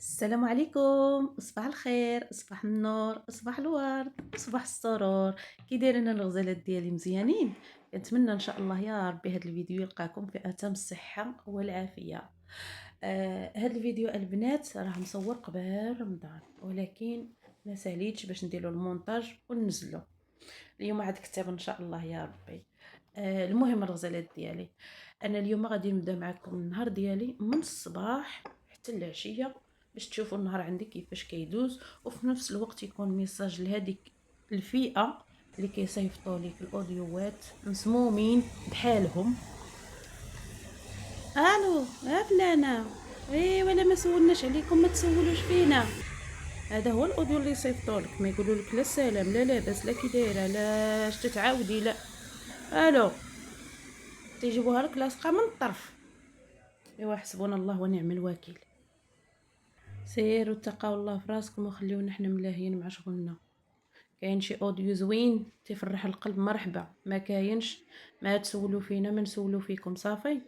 السلام عليكم، صباح الخير، صباح النور، صباح الورد، صباح السرور. كي دايرين الغزالات ديالي مزيانين؟ كنتمنى ان شاء الله يا ربي هذا الفيديو يلقاكم في اتم الصحه والعافيه. هذا الفيديو البنات راه مصور قبل رمضان، ولكن ما ساليتش باش نديرو المونتاج وننزلو. اليوم عاد كتاب ان شاء الله يا ربي. المهم الغزالات ديالي، انا اليوم غادي نبدا معكم النهار ديالي من الصباح حتى العشيه، باش تشوفوا النهار عندي كيفاش كيدوز، وفي نفس الوقت يكون ميساج لهذيك الفئه اللي كيصيفطوا ليك الاوديوات مسمومين بحالهم. الو يا فلانه، ايه ولا ما سولناش عليكم، ما تسولوش فينا. هذا هو الاوديو اللي يصيفطوا لك، ما يقولوا لك لا السلام لا لاباس لا كي دايره لا اش تتعاودي لا. الو، تيجيبوها لك لاصقه من الطرف. ايوا حسبنا الله ونعم الوكيل. سيروا اتقوا الله في راسكم وخليونا حنا ملاهيين مع شغلنا. كاين شي اوديو زوين تفرح القلب مرحبا، ما كاينش ما تسولوا فينا ما نسولوا فيكم صافي.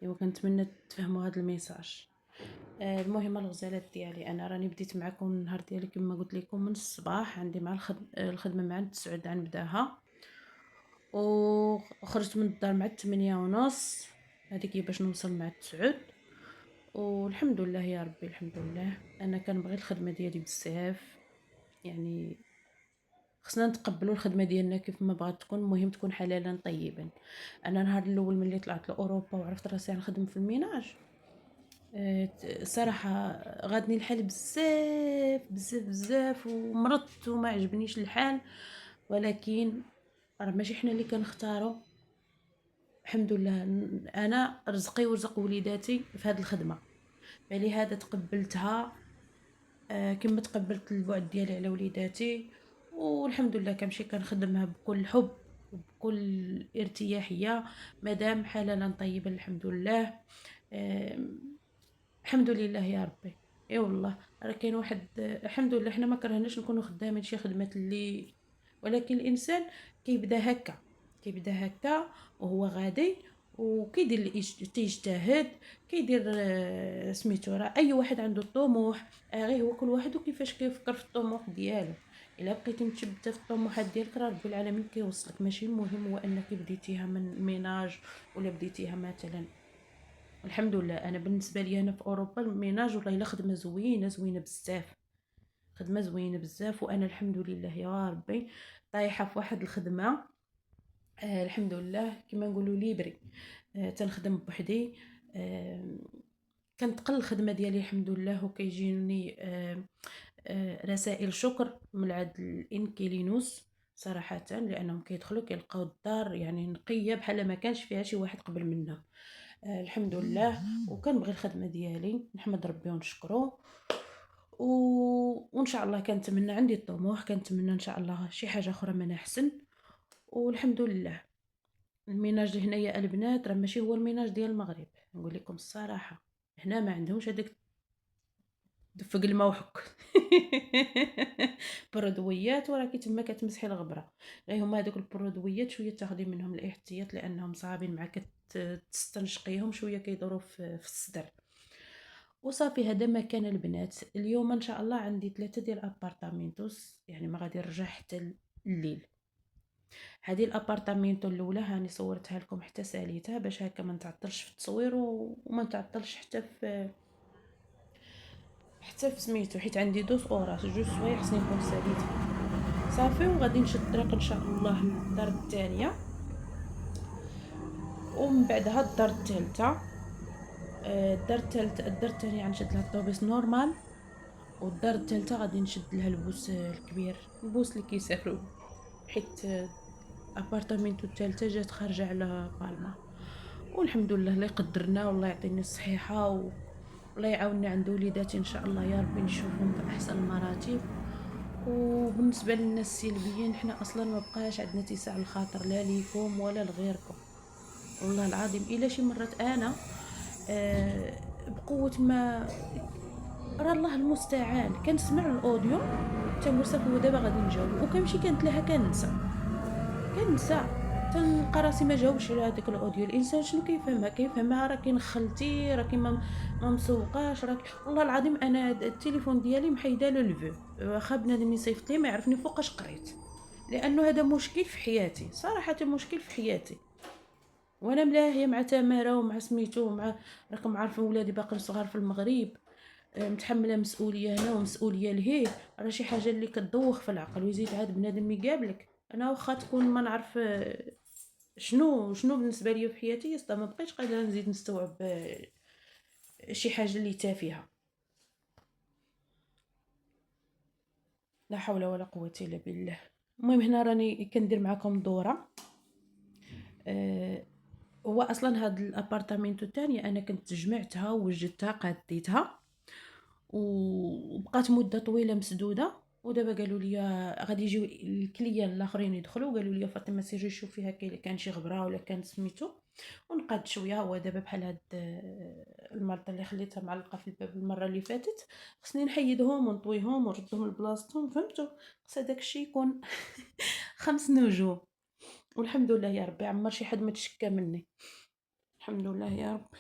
ايوا كنتمنى تفهموا هذا الميساج. المهم الغزالات ديالي، انا راني بديت معكم النهار ديالي كما قلت لكم من الصباح، عندي مع الخدمه مع 9 غنبداها، وخرجت من الدار مع 8:30. هذيك هي باش نوصل مع 9. والحمد لله يا ربي، الحمد لله. انا كنبغي الخدمه ديالي بزاف، يعني خصنا نتقبلوا الخدمه ديالنا كيف ما بغات تكون، المهم تكون حلالا طيبا. انا النهار الاول ملي طلعت لاوروبا وعرفت راسي نخدم في الميناج، صراحه غادني الحال بزاف بزاف بزاف، ومرضت وما عجبنيش الحال. ولكن راه ماشي حنا اللي كنختاروا. الحمد لله، انا رزقي ورزق وليداتي في هذه الخدمه، فلهذا تقبلتها. كما تقبلت البعد ديالي على وليداتي، والحمد لله كنمشي كنخدمها بكل حب وبكل ارتياحيه، مادام حلالا طيبا الحمد لله. الحمد لله يا ربي. اي والله راه كاين واحد، الحمد لله حنا ما كرهناش نكونوا خدامين شي خدمات اللي، ولكن الانسان كيبدا هكا، كيبدا هكا وهو غادي، وكيدير تيجتهد، كيدير سميتو. راه اي واحد عنده الطموح، غير هو كل واحد وكيفاش كيفكر في الطموح ديالو. الا بقيتي متشبته في الطموحات ديالك راه رب العالمين كيوصلك. ماشي المهم هو انك بديتيها من ميناج ولا بديتيها مثلا. الحمد لله انا بالنسبه لي انا في اوروبا الميناج والله الا خدمه زوينه زوينه بزاف، خدمه زوينه بزاف. وانا الحمد لله يا ربي طايحه في واحد الخدمه. الحمد لله كما نقولوا ليبري. تنخدم بوحدي. آه كنتقل الخدمه ديالي الحمد لله، وكيجيني رسائل شكر من عند الانكيلينوس صراحه، لانهم كيدخلوا كيلقاو الدار يعني نقيه بحال ما كانش فيها شي واحد قبل منا. الحمد لله. وكنبغي الخدمه ديالي، نحمد ربي ونشكره. و... وان شاء الله كنتمنى، عندي الطموح كنتمنى ان شاء الله شي حاجه اخرى من احسن. والحمد لله. الميناج هنايا البنات راه ماشي هو الميناج ديال المغرب، نقول لكم الصراحه. هنا ما عندهمش هذاك دفق الماء وحك برودويات، وراكي تما كتمسحي الغبره. غير هما هذوك البرودويات شويه تاخدي منهم الاحتياط، لانهم صعبين معاك، تستنشقيهم شويه كيدوروا في الصدر. وصافي هذا ما كان البنات. اليوم ان شاء الله عندي 3 ديال ابارتامنتوس، يعني ما غادي نرجع حتى الليل. هذه الابارتامنتو الاولى هاني صورتها لكم حتى ساليتها باش هكا ما نتعطلش في التصوير، وما نتعطلش حتى في سميتو، حيت عندي 2 سوايع خصني نكون ساليتها صافي. وغادي نشد الطريق ان شاء الله للدار الثانيه، ومن بعدها الدار الثالثه. الدار الثانيه غنشد لها الطوبيس نورمال، والدار الثالثه غادي نشد لها البوس الكبير، البوس اللي كيسافروا، حيت ابارتامنتو الثالثه جات خارجه على بالما. والحمد لله اللي قدرنا، والله يعطيني الصحيحه، والله يعاوني عند وليداتي ان شاء الله يا ربي نشوفهم باحسن المراتب. وبالنسبه للناس السلبيين، حنا اصلا ما بقاش عندنا اتساع الخاطر لا ليكم ولا لغيركم. والله العظيم الا شي مرات انا بقوه ما، راه الله المستعان، كنسمع الاوديو تنقول صافي هو دابا غادي نجاوب، وكنمشي كنتلاها كننسى. كننسى تنلقى راسي ما جاوبش على هذاك الاوديو. الانسان شنو كيفهمها راكي نخلتي، راكي ما مسوقاش، راكي والله العظيم انا التليفون ديالي محيده له الفو، واخا بنادم يصيفط لي ما يعرفني فوقاش قريت، لانه هذا مشكل في حياتي صراحه، مشكل في حياتي. وانا ملاهيه مع تماره ومع سميتو ومع، راكم عارفين ولادي باقي صغار في المغرب، متحمله مسؤوليه هنا ومسؤوليه لهيه، راه شي حاجه اللي كتدوخ في العقل. ويزيد عاد بنادم يقابلك، انا واخا تكون ما نعرف شنو بالنسبه ليا في حياتي، يسطا ما بقيتش قادره نزيد نستوعب شي حاجه اللي تافهه. لا حول ولا قوه الا بالله. المهم هنا راني كندير معكم دوره. آه، هو اصلا هاد الابارتامنتو الثانيه انا كنت جمعتها ووجدتها قاديتها، وبقات مده طويله مسدوده. ودابا قالوا لي غادي يجيو الكليان الاخرين يدخلوا، قالوا لي فاطمه سيري شوفيها كان شي غبره ولا كان سميتو، ونقاد شويه. هو دابا بحال هاد المرضى اللي خليتها معلقه في الباب المره اللي فاتت، خصني نحيدهم ونطويهم ونردهم لبلاصتهم، فهمتوا؟ خص هداك الشيء يكون 5 نجوم. والحمد لله يا ربي، عمر شي حد ما تشكى مني، الحمد لله يا ربي.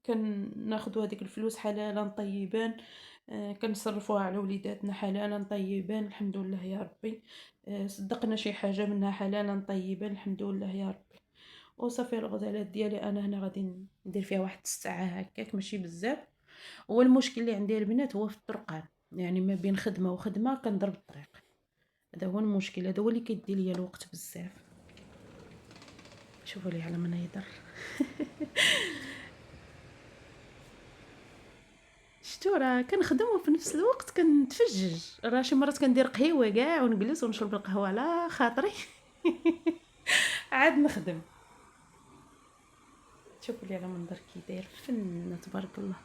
كناخدو هذيك الفلوس حلالا طيبان، كنصرفوها على وليداتنا حلالا طيبان، الحمد لله يا ربي. صدقنا شي حاجه منها حلالا طيبان، الحمد لله يا ربي. وصافي الغزالات ديالي انا هنا غادي ندير فيها واحد الساعه هكاك، ماشي بزاف. هو المشكل اللي عندي البنات هو في الطرقان، يعني ما بين خدمه وخدمه كنضرب الطريق، هذا هو المشكل، هذا هو اللي كيدي ليا الوقت بزاف. شوفوا لي على من يهضر. شتو راه كنخدم وفي نفس الوقت كنتفجج، راه شي مرات كندير قهيوه كاع ونجلس ونشرب القهوه على خاطري. عاد نخدم. شوفوا لي على منظر كي داير فن تبارك الله.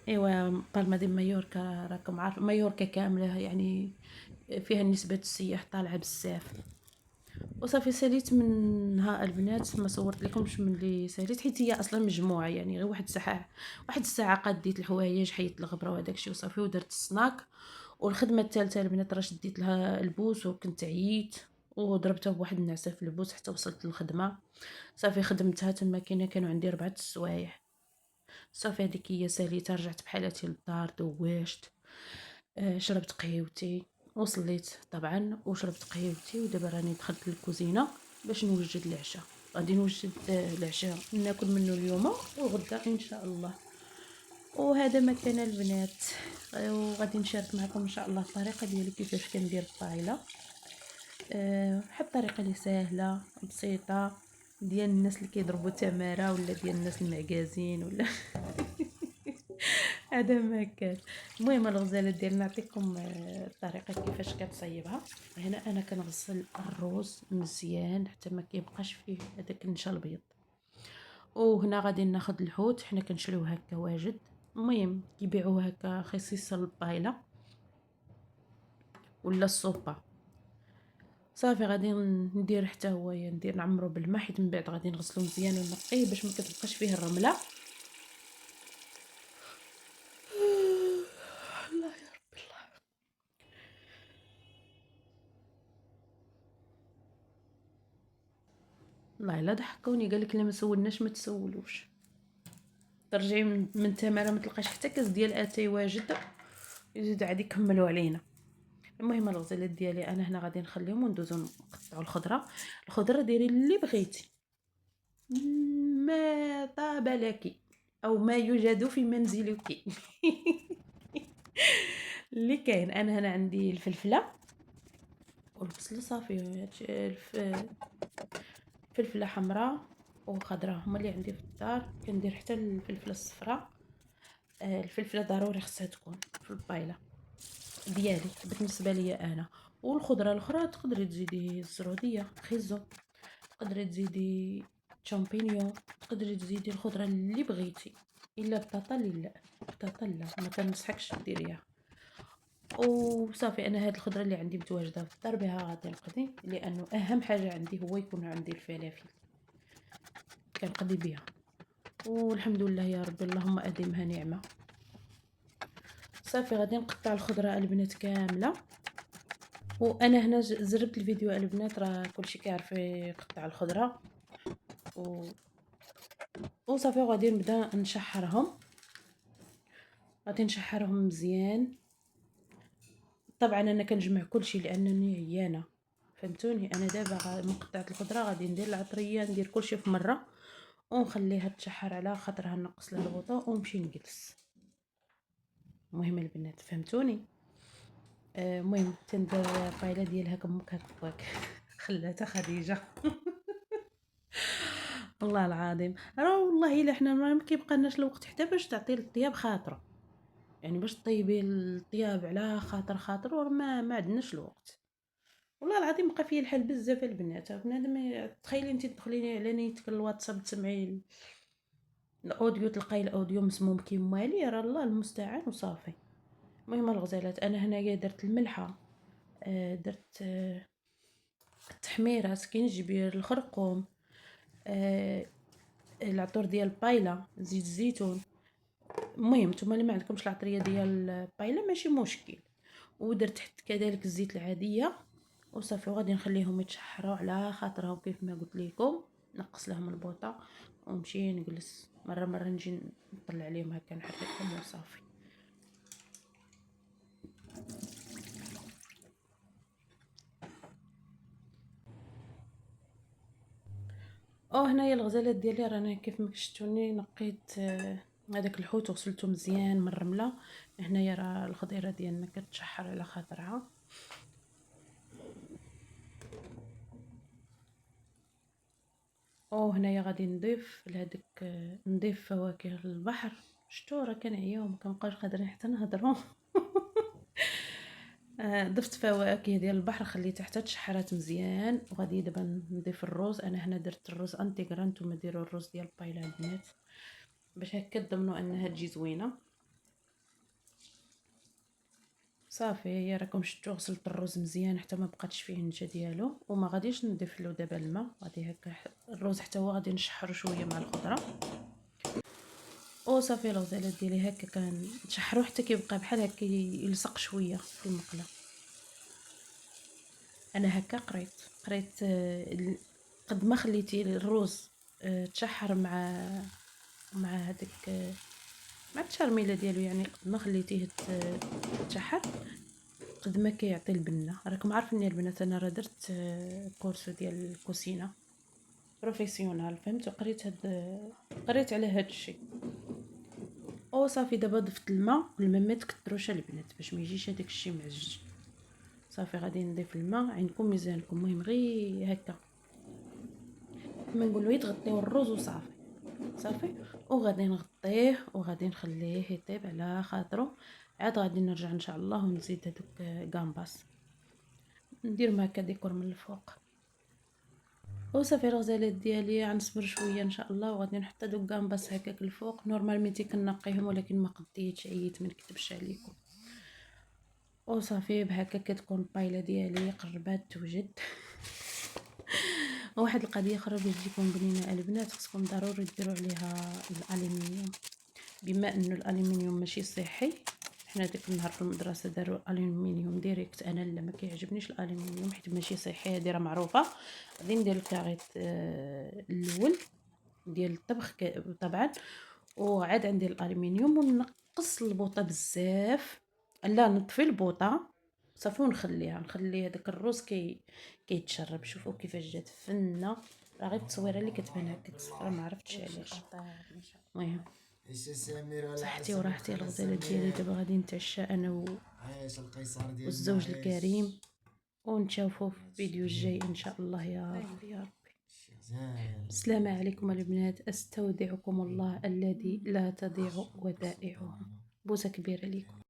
ايوا بالما دي مايوركا راكم عارف مايوركا كامله يعني فيها نسبه السياح طالعه بزاف. وصافي ساليت منها البنات، ما صورت لكمش من اللي ساليت، حيت هي اصلا مجموعه يعني غير واحد الساعه قديت الحوايج، حيت الغبره وهداك الشيء وصافي، ودرت السناك. والخدمه الثالثه البنات راه شديت لها البوس وكنت عييت، وضربتها بواحد النعسه في البوس حتى وصلت للخدمه. صافي خدمتها تما، كانوا عندي 4 السوايع. صافي هذيك هي ساليتها، رجعت بحالاتي للدار، دوشت، شربت قهيوتي وصليت طبعا وشربت قهيوتي. ودابا راني دخلت للكوزينه باش نوجد العشاء. غادي نوجد العشاء ناكل منه اليوم وغدا ان شاء الله. وهذا مكان البنات. وغادي نشارك معكم ان شاء الله الطريقه ديالي كيفاش كندير الطايله. واحد الطريقه اللي سهله بسيطه، ديال الناس اللي كيضربوا تماره، ولا ديال الناس المعكازين ولا هذا ما كان. المهم الغزاله ديالنا نعطيكم الطريقه كيفاش كتصايبها. هنا انا كنغسل الروز مزيان حتى ما كيبقاش فيه هذاك النشا البيض. وهنا غادي ناخذ الحوت، حنا كنشريوه هكا واجد، المهم كيبيعوه هكا خصيصه للطايله ولا الصوبه. صافي غادي ندير حتى هو ندير نعمرو بالماء، حيت من بعد غادي نغسلو مزيان ونقيه باش ما كتبقاش فيه الرمله. الله يا ربي الله. الله الا ضحكوني، قالك لا ما سولناش ما تسولوش. ترجعي من تماره ما تلقاش حتى كاس ديال اتاي واجد، يزيد عاد يكملوا علينا. المهم الغزالات ديالي انا هنا غادي نخليهم وندوزو نقطعوا الخضره ديري اللي بغيتي، ما طاب لك او ما يوجد في منزلك. اللي كاين انا هنا عندي الفلفله والبصل، صافي فلفله حمراء وخضراء هما اللي عندي في الدار. كندير حتى الفلفله الصفراء. الفلفله ضروري خصها تكون في البايله ديالي بالنسبه ليا انا. والخضره الاخرى تقدري تزيدي الزروديه، خيزو، تقدري تزيدي شامبينيون، تقدري تزيدي الخضره اللي بغيتي، الا بطاطا لا، بطاطا لا ما كنصحكش ديريها. وصافي انا هاد الخضره اللي عندي متواجده في الدار بها غادي نقضي، لانه اهم حاجه عندي هو يكون عندي الفلافل كنقضي بها. والحمد لله يا ربي، اللهم اديمها نعمه. صافي غادي نقطع الخضره البنات كامله وانا هنا زربت الفيديو البنات، راه كلشي كيعرف يقطع الخضره وصافي. غادي نبدا نشحرهم، غادي نشحرهم مزيان. طبعا انا كنجمع كلشي لانني عيانه، فهمتوني. انا دابا مقطعه الخضره غادي ندير العطريه، ندير كلشي في مره ونخليها تشحر على خاطرها، نقص لها الغطاء ونمشي نجلس. المهم البنات فهمتوني. المهم تندير الطايله ديالها كمك هكاك خلاتها خديجه والله العظيم راه والله الا حنا ما كيبقالناش الوقت حتى باش تعطي الطياب خاطره، يعني باش طيبي الطياب على خاطر ما عندناش الوقت. والله العظيم بقى فيا الحال بزاف البنات. بنادم تخيلي انت تدخلي على نيتك الواتساب تسمعي الاوديو، تلقاي الاوديو مسموم كي موالي، راه الله المستعان وصافي. المهم الغزالات، انا هنايا درت الملحه، درت التحميره، سكينجبير، الخرقوم، العطور ديال بايلا، زيت الزيتون. المهم نتوما اللي ما عندكمش العطريه ديال بايلا ماشي مشكل. ودرت حتى كذلك الزيت العاديه وصافي. وغادي نخليهم يتشحروا على خاطرهم كيف ما قلت لكم. نقص لهم البوطه ونمشي نجلس مره نجي نطلع عليهم هكا نحركهم وصافي. هنايا الغزالات ديالي راني كيف ما شفتوني نقيت هذاك الحوت وغسلته مزيان من الرمله. هنايا راه الخضيره ديالنا كتشحر على خاطرها. هنايا غادي نضيف لهذيك، نضيف فواكه البحر. شتو راه كنعيا وما كنبقاوش قادرين حتى نهضروا ضفت فواكه ديال البحر، خليتها حتى تشحرات مزيان. وغادي دابا نضيف الروز. انا هنا درت الروز انتيغرا، نتوما ديروا الروز ديال بايلا البنات باش هكا تضمنوا انها تجي زوينه. صافي هي راكم شفتوا غسلت الروز مزيان حتى ما بقاتش فيه النشا ديالو، وما غاديش نضيف له دابا الماء. غادي هكا الروز حتى هو غادي نشحرو شويه مع الخضره وصافي. الغزالات ديالي هكا كنشحرو حتى كيبقى بحال هكا يلصق شويه في المقله. انا هكا قريت قد ما خليتي الروز تشحر مع هذيك مع التشرميله ديالو، يعني قد ما خليتيه تشحر قد ما كيعطي البنه. راكم عارفين البنات انا راه درت كورس ديال الكوسينه بروفيسيونال، فهمت. قريت على هذا الشيء. صافي دابا ضفت الماء ما تكثروش البنات باش ما يجيش هذاك الشيء معجن. صافي غادي نضيف الماء عندكم ميزانكم، المهم غير هكا كما نقولوا يتغطيو الرز وصافي. صافي وغادي نغطيه وغادي نخليه يطيب على خاطره. عاد غادي نرجع ان شاء الله ونزيد هذوك غامباس، ندير هكا ديكور من الفوق وصافي. الغزالات ديالي غنصبر شويه ان شاء الله وغادي نحط هذوك غامباس هكاك الفوق. نورمالمون كنقيهم ولكن ما قديتش، عييت ما نكذبش عليكم. وصافي بهكا كتكون البايله ديالي قربات توجد واحد القضيه اخرى باش تجيكم بنينه البنات، خصكم ضروري ديروا عليها الالومنيوم. بما انه الالومنيوم ماشي صحي، حنا داك النهار في المدرسه داروا الالومنيوم ديريكت. انا لا ما كيعجبنيش الالومنيوم حيت ماشي صحي، هذه راه معروفه. غادي ندير الكاريط الاول ديال الطبخ طبعا، وعاد عندي الالومنيوم ونقص البوطه بزاف. لا نطفي البوطه صافي نخلي هذاك الروز كيتشرب. شوفوا كيفاش جات فنه، راه غير التصويره اللي كتبان هكاك صفرا ما عرفتش علاش. المهم صحتي وراحتي الغزالات ديالي. دابا غادي نتعشى انا والزوج الكريم ونتشافوا في الفيديو الجاي ان شاء الله يا رب يا رب. السلام عليكم البنات، استودعكم الله الذي لا تضيع ودائعه. بوسه كبيره ليكم.